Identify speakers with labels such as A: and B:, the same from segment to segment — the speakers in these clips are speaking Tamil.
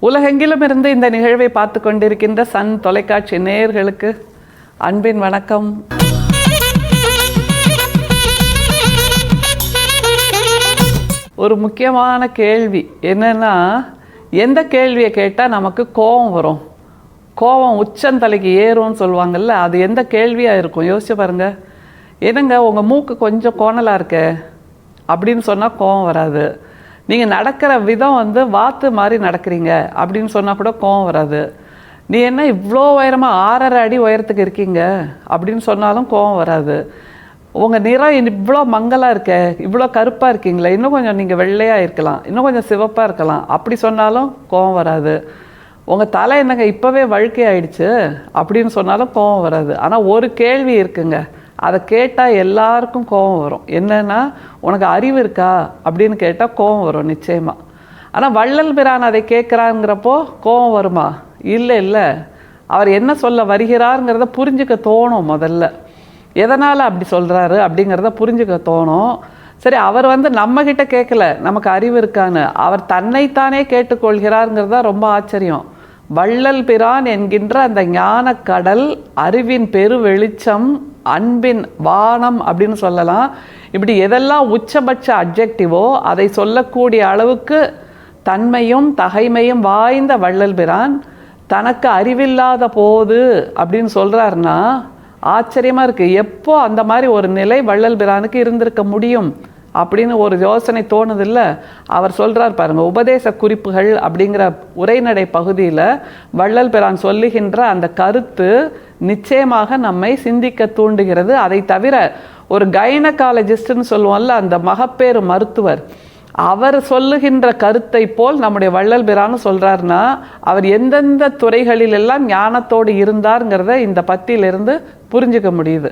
A: உலகெங்கிலும் இருந்து இந்த நிகழ்வை பார்த்து கொண்டிருக்கின்ற சன் தொலைக்காட்சி நேயர்களுக்கு அன்பின் வணக்கம். ஒரு முக்கியமான கேள்வி என்னன்னா, எந்த கேள்வியை கேட்டால் நமக்கு கோபம் வரும், கோபம் உச்சந்தலைக்கு ஏறும்னு சொல்லுவாங்கல்ல, அது எந்த கேள்வியாக இருக்கும்? யோசிச்சு பாருங்க. என்னங்க உங்கள் மூக்கு கொஞ்சம் கோணலாக இருக்க அப்படின்னு சொன்னால் கோபம் வராது. நீங்கள் நடக்கிற விதம் வாத்து மாதிரி நடக்கிறீங்க அப்படின்னு சொன்னால் கூட கோபம் வராது. நீ என்ன இவ்வளோ உயரமாக 6.5 அடி உயரத்துக்கு இருக்கீங்க அப்படின்னு சொன்னாலும் கோபம் வராது. உங்கள் நிறம் இவ்வளோ மங்கலாக இருக்க, இவ்வளோ கருப்பாக இருக்கீங்களே, இன்னும் கொஞ்சம் நீங்கள் வெள்ளையாக இருக்கலாம், இன்னும் கொஞ்சம் சிவப்பாக இருக்கலாம் அப்படி சொன்னாலும் கோபம் வராது. உங்கள் தலை என்னங்க இப்போவே வழுக்கை ஆயிடுச்சு அப்படின்னு சொன்னாலும் கோபம் வராது. ஆனால் ஒரு கேள்வி இருக்குங்க, அதை கேட்டால் எல்லாருக்கும் கோபம் வரும். என்னன்னா, உனக்கு அறிவு இருக்கா அப்படின்னு கேட்டால் கோபம் வரும் நிச்சயமாக. ஆனால் வள்ளல் பிரான் அதை கேட்குறாங்கிறப்போ கோபம் வருமா? இல்லை, அவர் என்ன சொல்ல வருகிறாருங்கிறத புரிஞ்சுக்க தோணும். முதல்ல எதனால் அப்படி சொல்கிறாரு அப்படிங்கிறத புரிஞ்சுக்க தோணும். சரி, அவர் நம்மக்கிட்ட கேட்கல நமக்கு அறிவு இருக்கான்னு, அவர் தன்னைத்தானே கேட்டுக்கொள்கிறாருங்கிறதா ரொம்ப ஆச்சரியம். வள்ளல் பிரான் என்கின்ற அந்த ஞான கடல், அறிவின் பெரு வெளிச்சம், அன்பின் வானம் அப்படின்னு சொல்லலாம். இப்படி எதெல்லாம் உச்சபட்ச அப்ஜெக்டிவோ அதை சொல்லக்கூடிய அளவுக்கு தன்மையும் தகைமையும் வாய்ந்த வள்ளல் பிரான் தனக்கு அறிவில்லாத போது அப்படின்னு சொல்கிறாருன்னா ஆச்சரியமாக இருக்குது. எப்போ அந்த மாதிரி ஒரு நிலை வள்ளல் பிரானுக்கு இருந்திருக்க முடியும் அப்படின்னு ஒரு யோசனை தோணுதில்ல. அவர் சொல்கிறார் பாருங்க, உபதேச குறிப்புகள் அப்படிங்கிற உரைநடை பகுதியில் வள்ளல் பிரான் சொல்லுகின்ற அந்த கருத்து நிச்சயமாக நம்மை சிந்திக்க தூண்டுகிறது. அதை தவிர ஒரு கைனகாலஜிஸ்ட்னு சொல்லுவோம்ல, அந்த மகப்பேறு மருத்துவர், அவர் சொல்லுகின்ற கருத்தை போல் நம்முடைய வள்ளல் பிரான் சொல்கிறாருன்னா அவர் எந்தெந்த துறைகளிலெல்லாம் ஞானத்தோடு இருந்தாருங்கிறத இந்த பத்தியிலிருந்து புரிஞ்சுக்க முடியுது.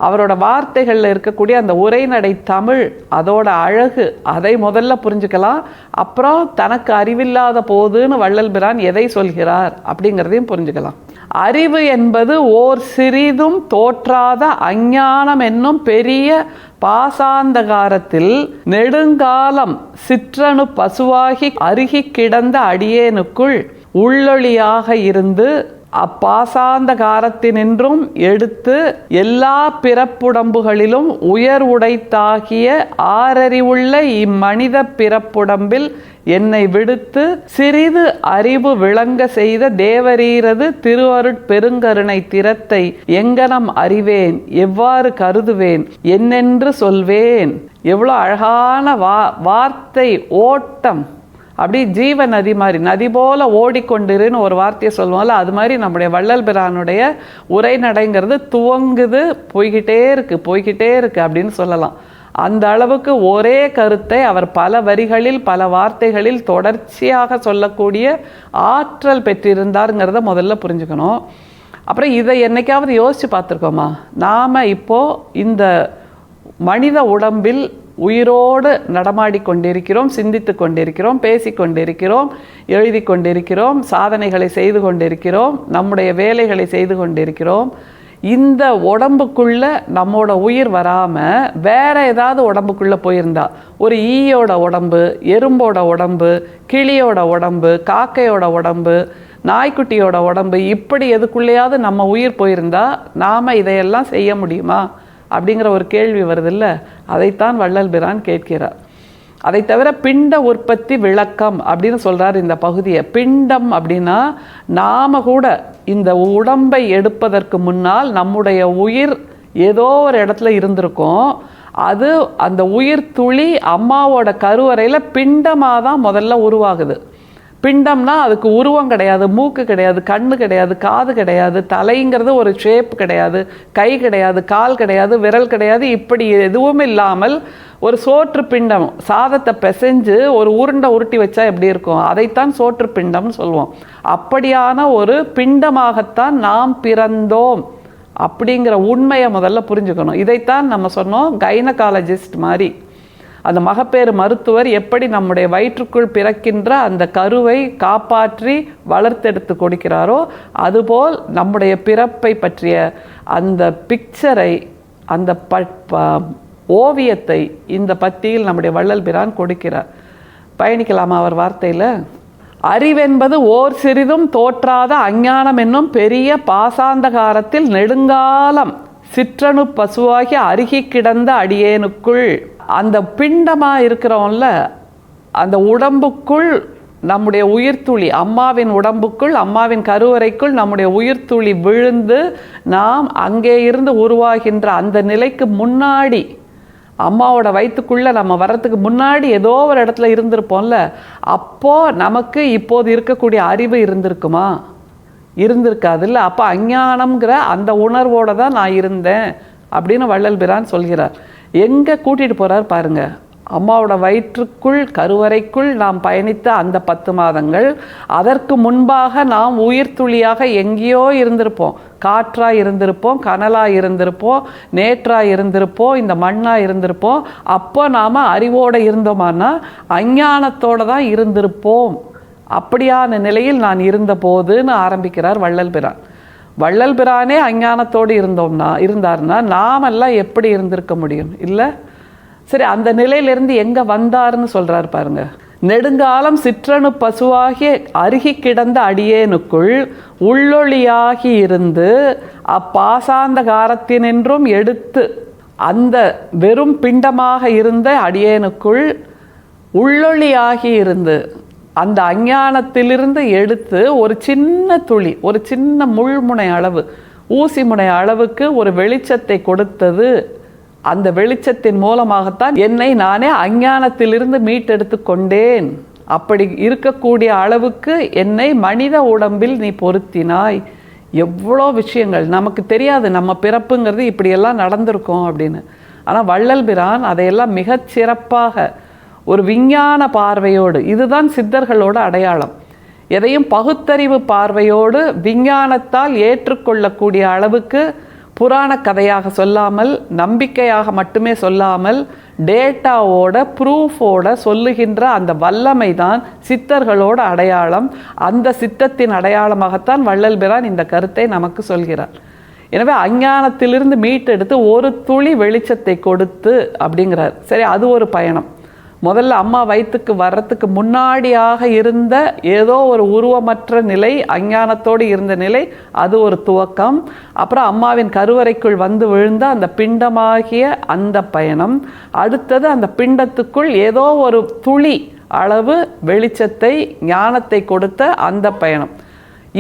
A: அவரோட வார்த்தைகளில் இருக்கக்கூடிய அந்த உரைநடை தமிழ், அதோட அழகு, அதை முதல்ல புரிஞ்சுக்கலாம். அப்புறம் தனக்கு அறிவில்லாத போதுன்னு வள்ளல் பிரான் எதை சொல்கிறார் அப்படிங்கிறதையும் புரிஞ்சுக்கலாம். அறிவு என்பது ஓர் சிறிதும் தோற்றாத அஞ்ஞானம் என்னும் பெரிய பாசாந்தகாரத்தில் நெடுங்காலம் சிற்றணு பசுவாகி அருகி கிடந்த அடியேனுக்குள் உள்ளொளியாக இருந்து அப்பாசாந்தகாரத்தினின்றும் எடுத்து எல்லா பிறப்புடம்புகளிலும் உயர் உடைத்தாகிய ஆறறிவுள்ள இம்மனித பிறப்புடம்பில் என்னை விடுத்து சிறிது அறிவு விளங்க செய்த தேவரீரது திருவருட் பெருங்கருணை திறத்தை எங்கனம் அறிவேன், எவ்வாறு கருதுவேன், என்னென்று சொல்வேன். எவ்வளோ அழகான வார்த்தை ஓட்டம்! அப்படி ஜீவ நதி மாதிரி, நதி போல ஓடிக்கொண்டிருன்னு ஒரு வார்த்தையை சொல்லுவோம்ல, அது மாதிரி நம்முடைய வள்ளல் பிரானுடைய உரைநடைங்கிறது துவங்குது, போய்கிட்டே இருக்கு அப்படின்னு சொல்லலாம். அந்த அளவுக்கு ஒரே கருத்தை அவர் பல வரிகளில் பல வார்த்தைகளில் தொடர்ச்சியாக சொல்லக்கூடிய ஆற்றல் பெற்றிருந்தாருங்கிறத முதல்ல புரிஞ்சுக்கணும். அப்புறம் இதை என்னைக்காவது யோசித்து பார்த்துருக்கோமா? நாம் இப்போது இந்த மனித உடம்பில் உயிரோடு நடமாடி கொண்டிருக்கிறோம், சிந்தித்து கொண்டிருக்கிறோம், பேசி கொண்டிருக்கிறோம், எழுதி கொண்டிருக்கிறோம், சாதனைகளை செய்து கொண்டிருக்கிறோம், நம்முடைய வேலைகளை செய்து கொண்டிருக்கிறோம். இந்த உடம்புக்குள்ளே நம்மோட உயிர் வராமல் வேற ஏதாவது உடம்புக்குள்ளே போயிருந்தா, ஒரு ஈயோட உடம்பு, எறும்போட உடம்பு, கிளியோட உடம்பு, காக்கையோட உடம்பு, நாய்க்குட்டியோட உடம்பு, இப்படி எதுக்குள்ளேயாவது நம்ம உயிர் போயிருந்தா நாம் இதையெல்லாம் செய்ய முடியுமா அப்படிங்கிற ஒரு கேள்வி வருதில்ல. அதைத்தான் வள்ளல் பிரான் கேட்கிறார். அதை தவிர பிண்ட உற்பத்தி விளக்கம் அப்படின்னு சொல்கிறார் இந்த பகுதியை. பிண்டம் அப்படின்னா நாம் கூட இந்த உடம்பை எடுப்பதற்கு முன்னால் நம்முடைய உயிர் ஏதோ ஒரு இடத்துல இருந்திருக்கும். அது அந்த உயிர் துளி அம்மாவோட கருவறையில் பிண்டமாக தான் முதல்ல உருவாகுது. பிண்டம்னா அதுக்கு உருவம் கிடையாது, மூக்கு கிடையாது, கண்ணு கிடையாது, காது கிடையாது, தலைங்கிறது ஒரு ஷேப் கிடையாது, கை கிடையாது, கால் கிடையாது, விரல் கிடையாது, இப்படி எதுவும் இல்லாமல் ஒரு சோற்று பிண்டம், சாதத்தை பிசைஞ்சு ஒரு உருண்டை உருட்டி வச்சா எப்படி இருக்கும், அதைத்தான் சோற்று பிண்டம்னு சொல்லுவோம். அப்படியான ஒரு பிண்டமாகத்தான் நாம் பிறந்தோம் அப்படிங்கிற உண்மையை முதல்ல புரிஞ்சுக்கணும். இதைத்தான் நம்ம சொன்னோம், கைனகாலஜிஸ்ட் மாதிரி அந்த மகப்பேறு மருத்துவர் எப்படி நம்முடைய வயிற்றுக்குள் பிறக்கின்ற அந்த கருவை காப்பாற்றி வளர்த்தெடுத்து கொடுக்கிறாரோ, அதுபோல் நம்முடைய பிறப்பை பற்றிய அந்த பிக்சரை, அந்த ஓவியத்தை இந்த பத்தியில் நம்முடைய வள்ளல் பிரான் கொடுக்கிறார். பயணிக்கலாமா அவர் வார்த்தையில்? அறிவென்பது ஓர் சிறிதும் தோற்றாத அஞ்ஞானம் என்னும் பெரிய பாசாந்தகாரத்தில் நெடுங்காலம் சிற்றணு பசுவாகி அருகி கிடந்த அடியேனுக்குள், அந்த பிண்டமா இருக்கிறோம்ல, அந்த உடம்புக்குள் நம்முடைய உயிர்த்துளி, அம்மாவின் உடம்புக்குள், அம்மாவின் கருவறைக்குள் நம்முடைய உயிர்த்துளி விழுந்து நாம் அங்கே இருந்து உருவாகின்ற அந்த நிலைக்கு முன்னாடி, அம்மாவோட வயிற்றுக்குள்ளே நம்ம வர்றதுக்கு முன்னாடி ஏதோ ஒரு இடத்துல இருந்திருப்போம்ல, அப்போது நமக்கு இப்போது இருக்கக்கூடிய அறிவு இருந்திருக்குமா? இருந்திருக்காதுல்ல. அப்போ அஞ்ஞானம்ங்கிற அந்த உணர்வோடு தான் நான் இருந்தேன் அப்படின்னு வள்ளல் பிரான் சொல்கிறார். எங்கே கூட்டிகிட்டு போகிறார் பாருங்கள். அம்மாவோட வயிற்றுக்குள், கருவறைக்குள் நாம் பயணித்த அந்த 10 மாதங்கள், அதற்கு முன்பாக நாம் உயிர்த்துளியாக எங்கேயோ இருந்திருப்போம். காற்றாக இருந்திருப்போம், கனலாக இருந்திருப்போம், நேற்றாக இருந்திருப்போம், இந்த மண்ணாக இருந்திருப்போம். அப்போ நாம் அறிவோடு இருந்தோமானா அஞ்ஞானத்தோடு தான் இருந்திருப்போம். அப்படியான நிலையில் நான் இருந்த போதுன்னு ஆரம்பிக்கிறார் வள்ளல் பிரான். வள்ளல் பிரானே அஞ்ஞானத்தோடு இருந்தார்னா நாமெல்லாம் எப்படி இருந்திருக்க முடியும்? இல்லை. சரி, அந்த நிலையிலிருந்து எங்கே வந்தார்னு சொல்கிறார் பாருங்க. நெடுங்காலம் சிற்றணு பசுவாகி அருகி கிடந்த அடியேனுக்குள் உள்ளொளியாகி இருந்து அப்பாசாந்தகாரத்தினின்றும் எடுத்து, அந்த வெறும் பிண்டமாக இருந்த அடியேனுக்குள் உள்ளொளியாகி இருந்து, அந்த அஞ்ஞானத்திலிருந்து எடுத்து ஒரு சின்ன துளி, ஒரு சின்ன முள்முனை அளவு, ஊசி முனை அளவுக்கு ஒரு வெளிச்சத்தை கொடுத்தது. அந்த வெளிச்சத்தின் மூலமாகத்தான் என்னை நானே அஞ்ஞானத்திலிருந்து மீட்டெடுத்து கொண்டேன். அப்படி இருக்கக்கூடிய அளவுக்கு என்னை மனித உடம்பில் நீ பொருத்தினாய். எவ்வளோ விஷயங்கள் நமக்கு தெரியாது, நம்ம பிறப்புங்கிறது இப்படியெல்லாம் நடந்திருக்கோம் அப்படின்னு. ஆனால் வள்ளல் பிரான் அதையெல்லாம் மிகச் சிறப்பாக ஒரு விஞ்ஞான பார்வையோடு, இதுதான் சித்தர்களோட அடையாளம், எதையும் பகுத்தறிவு பார்வையோடு விஞ்ஞானத்தால் ஏற்றுக்கொள்ளக்கூடிய அளவுக்கு புராண கதையாக சொல்லாமல், நம்பிக்கையாக மட்டுமே சொல்லாமல், டேட்டாவோட ப்ரூஃபோட சொல்லுகின்ற அந்த வல்லமை தான் சித்தர்களோட அடையாளம். அந்த சித்தத்தின் அடையாளமாகத்தான் வள்ளல் பிரான் இந்த கருத்தை நமக்கு சொல்கிறார். எனவே அஞ்ஞானத்திலிருந்து மீட்டெடுத்து ஒரு துளி வெளிச்சத்தை கொடுத்து அப்படிங்கிறார். சரி, அது ஒரு பயணம். முதல்ல அம்மா வயிற்றுக்கு வர்றதுக்கு முன்னாடியாக இருந்த ஏதோ ஒரு உருவமற்ற நிலை, அஞ்ஞானத்தோடு இருந்த நிலை, அது ஒரு துவக்கம். அப்புறம் அம்மாவின் கருவறைக்குள் வந்து விழுந்த அந்த பிண்டமாகிய அந்த பயணம். அடுத்தது அந்த பிண்டத்துக்குள் ஏதோ ஒரு துளி அளவு வெளிச்சத்தை, ஞானத்தை கொடுத்த அந்த பயணம்.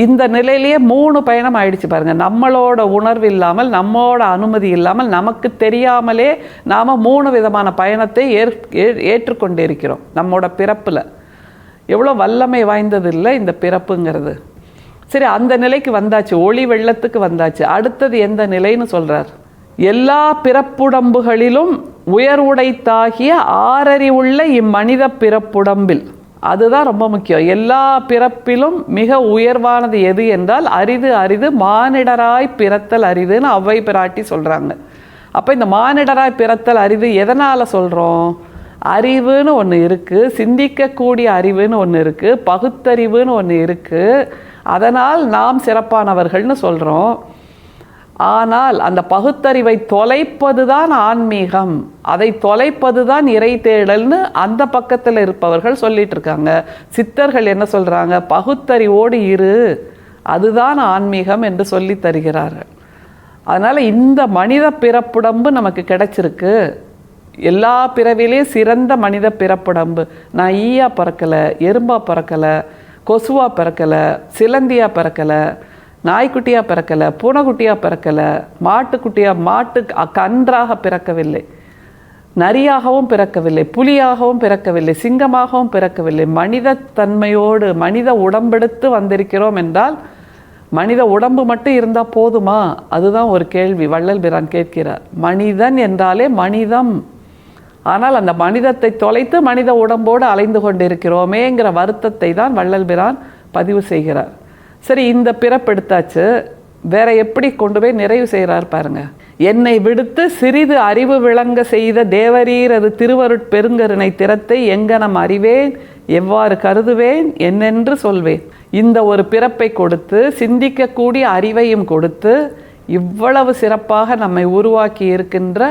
A: இந்த நிலையிலேயே 3 பயணம் ஆயிடுச்சு பாருங்கள். நம்மளோட உணர்வு இல்லாமல், நம்மளோட அனுமதி இல்லாமல், நமக்கு தெரியாமலே நாம் 3 விதமான பயணத்தை ஏற்றுக்கொண்டிருக்கிறோம் நம்மோட பிறப்பில். எவ்வளோ வல்லமை வாய்ந்தது இல்லை இந்த பிறப்புங்கிறது. சரி, அந்த நிலைக்கு வந்தாச்சு, ஒளி வெள்ளத்துக்கு வந்தாச்சு. அடுத்தது எந்த நிலைன்னு சொல்கிறார். எல்லா பிறப்புடம்புகளிலும் உயர்வுடைத்தாகிய ஆறறிவுள்ள இம்மனித பிறப்புடம்பில், அதுதான் ரொம்ப முக்கியம். எல்லா பிறப்பிலும் மிக உயர்வானது எது என்றால் அரிது அரிது மானிடராய் பிறத்தல் அரிதுன்னு ஔவை பிராட்டி சொல்கிறாங்க. அப்போ இந்த மானிடராய் பிறத்தல் அரிது எதனால் சொல்கிறோம்? அறிவுன்னு ஒன்று இருக்குது, சிந்திக்கக்கூடிய அறிவுன்னு ஒன்று இருக்குது, பகுத்தறிவுன்னு ஒன்று இருக்குது. அதனால் நாம் சிறப்பானவர்கள்னு சொல்கிறோம். ஆனால் அந்த பகுத்தறிவை தொலைப்பது தான் ஆன்மீகம், அதை தொலைப்பது தான் இறை தேடல்னு அந்த பக்கத்தில் இருப்பவர்கள் சொல்லிட்டு இருக்காங்க. சித்தர்கள் என்ன சொல்கிறாங்க? பகுத்தறிவோடு இரு, அதுதான் ஆன்மீகம் என்று சொல்லி தருகிறார்கள். அதனால் இந்த மனித பிறப்புடம்பு நமக்கு கிடைச்சிருக்கு. எல்லா பிறவிலையும் சிறந்த மனித பிறப்புடம்பு. நான் ஈயா பிறக்கலை, எறும்பா பிறக்கலை, கொசுவா பிறக்கலை, சிலந்தியா பிறக்கலை, நாய்க்குட்டியாக பிறக்கலை, பூனைக்குட்டியாக பிறக்கலை, மாட்டு கன்றாக பிறக்கவில்லை, நரியாகவும் பிறக்கவில்லை, புலியாகவும் பிறக்கவில்லை, சிங்கமாகவும் பிறக்கவில்லை. மனித தன்மையோடு மனித உடம்பெடுத்து வந்திருக்கிறோம் என்றால் மனித உடம்பு மட்டும் இருந்தால் போதுமா? அதுதான் ஒரு கேள்வி வள்ளல் பிரான் கேட்கிறார். மனிதன் என்றாலே மனிதம். ஆனால் அந்த மனிதத்தை தொலைத்து மனித உடம்போடு அலைந்து கொண்டிருக்கிறோமேங்கிற வருத்தத்தை தான் வள்ளல் பிரான் பதிவு செய்கிறார். சரி, இந்த பிறப்பெடுத்தாச்சு, வேற எப்படி கொண்டு போய் நிறைவு செய்கிறார் பாருங்க. என்னை விடுத்து சிறிது அறிவு விளங்க செய்த தேவரீர் அது திருவருட்பெருங்கருணை திறத்தை எங்கனம் அறிவேன், எவ்வாறு கருதுவேன், என்னென்று சொல்வேன். இந்த ஒரு பிறப்பை கொடுத்து சிந்திக்கக்கூடிய அறிவையும் கொடுத்து இவ்வளவு சிறப்பாக நம்மை உருவாக்கி இருக்கின்ற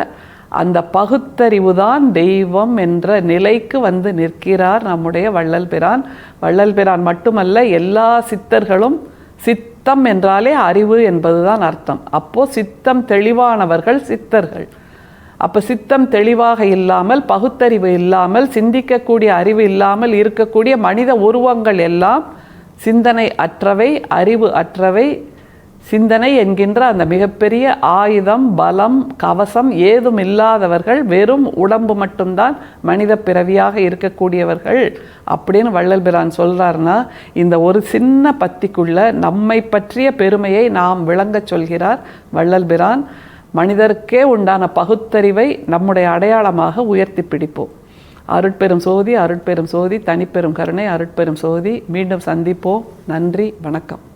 A: அந்த பகுத்தறிவு தான் தெய்வம் என்ற நிலைக்கு வந்து நிற்கிறார் நம்முடைய வள்ளல் பிரான். வள்ளல் பிரான் மட்டுமல்ல, எல்லா சித்தர்களும், சித்தம் என்றாலே அறிவு என்பதுதான் அர்த்தம். அப்போ சித்தம் தெளிவானவர்கள் சித்தர்கள். அப்போ சித்தம் தெளிவாக இல்லாமல், பகுத்தறிவு இல்லாமல், சிந்திக்கக்கூடிய அறிவு இல்லாமல் இருக்கக்கூடிய மனித உருவங்கள் எல்லாம் சிந்தனை அற்றவை, அறிவு அற்றவை. சிந்தனை என்கின்ற அந்த மிகப்பெரிய ஆயுதம், பலம், கவசம் ஏதும் இல்லாதவர்கள், வெறும் உடம்பு மட்டும்தான் மனித பிறவியாக இருக்கக்கூடியவர்கள் அப்படின்னு வள்ளல் பிரான் சொல்கிறார்னா, இந்த ஒரு சின்ன பத்திக்குள்ள நம்மை பற்றிய பெருமையை நாம் விளங்கச் சொல்கிறார் வள்ளல் பிரான். மனிதருக்கே உண்டான பகுத்தறிவை நம்முடைய அடையாளமாக உயர்த்தி பிடிப்போம். அருட்பெரும் சோதி, அருட்பெரும் சோதி, தனிப்பெரும் கருணை, அருட்பெரும் சோதி. மீண்டும் சந்திப்போம். நன்றி, வணக்கம்.